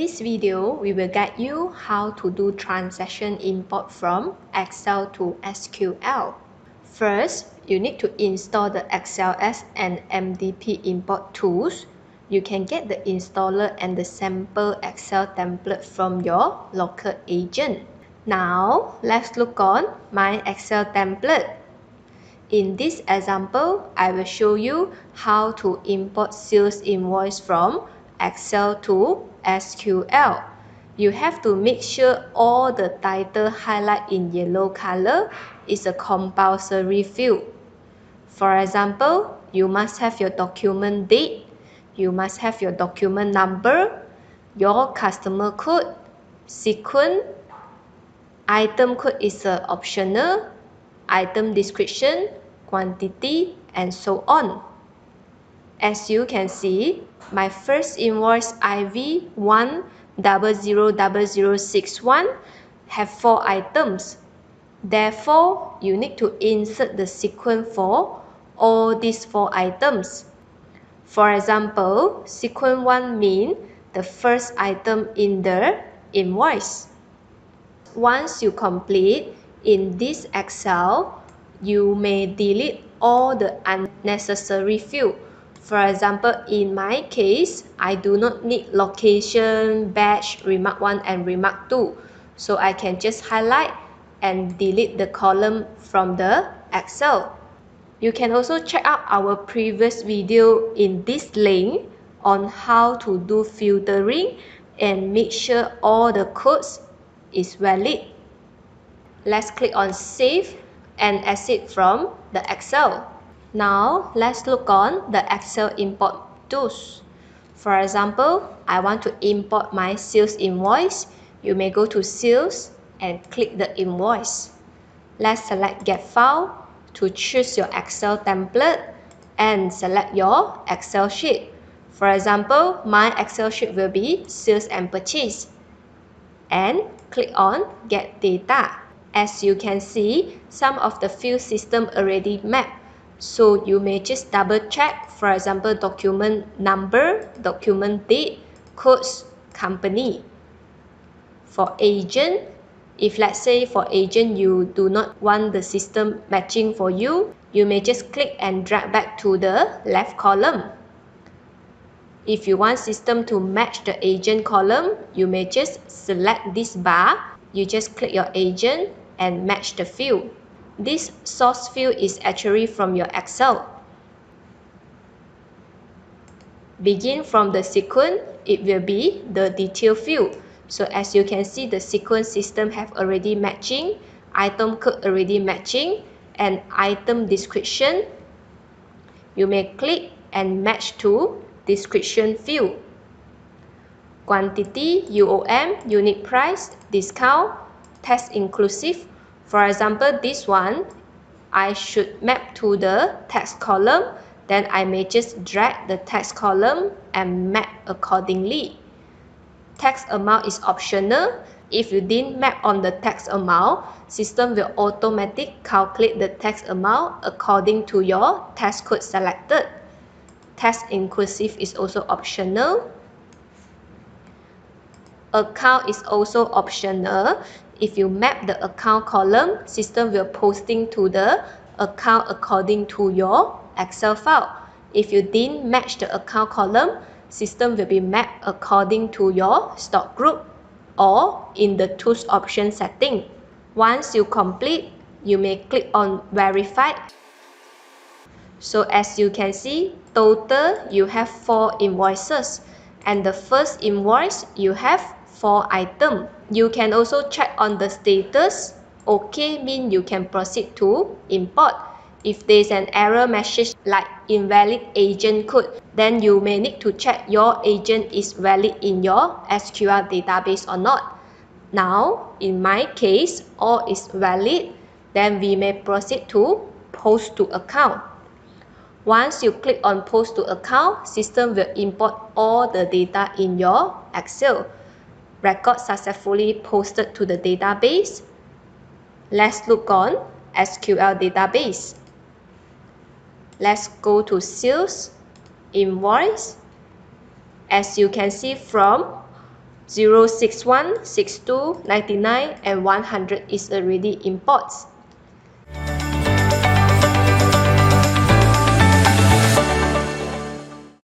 this video, we will guide you how to do transaction import from Excel to SQL. First, you need to install the XLS and MDP import tools. You can get the installer and the sample Excel template from your local agent. Now, let's look on my Excel template. In this example, I will show you how to import sales invoice from Excel to SQL. You have to make sure all the title highlight in yellow color is a compulsory field. For example, you must have your document date, you must have your document number, your customer code, sequence, item code is optional, item description, quantity, and so on. As you can see, my first invoice IV 1000061 have 4 items. Therefore, you need to insert the sequence for all these 4 items. For example, sequence 1 means the first item in the invoice. Once you complete in this Excel, you may delete all the unnecessary fields. For example, in my case, I do not need location, batch, remark 1 and remark 2. So I can just highlight and delete the column from the Excel. You can also check out our previous video in this link on how to do filtering and make sure all the codes is valid. Let's click on Save and Exit from the Excel. Now, let's look on the Excel import tools. For example, I want to import my sales invoice. You may go to Sales and click the invoice. Let's select Get File to choose your Excel template and select your Excel sheet. For example, my Excel sheet will be Sales and Purchase. And click on Get Data. As you can see, some of the field system already mapped. So you may just double check, for example, document number, document date, codes, company. For agent, if let's say for agent you do not want the system matching for you, you may just click and drag back to the left column. If you want system to match the agent column, you may just select this bar. You just click your agent and match the field. This source field is actually from your Excel. Begin from the sequence, it will be the detail field. So as you can see, the sequence system have already matching, item code already matching, and item description. You may click and match to description field. Quantity, UOM, unit price, discount, tax inclusive. For example, this one, I should map to the tax column. Then I may just drag the tax column and map accordingly. Tax amount is optional. If you didn't map on the tax amount, system will automatically calculate the tax amount according to your tax code selected. Tax inclusive is also optional. Account is also optional. If you map the account column, system will posting to the account according to your Excel file. If you didn't match the account column, system will be mapped according to your stock group or in the tools option setting. Once you complete, you may click on Verify. So as you can see, total you have 4 invoices, and the first invoice you have 4 items. You can also check on the status. OK means you can proceed to import. If there is an error message like invalid agent code, then you may need to check your agent is valid in your SQL database or not. Now, in my case, all is valid. Then we may proceed to post to account. Once you click on Post to Account, system will import all the data in your Excel. Record successfully posted to the database. Let's look on SQL database. Let's go to Sales, Invoice. As you can see from 0, 6, 1, 6, 2, 99, and 100 is already imports.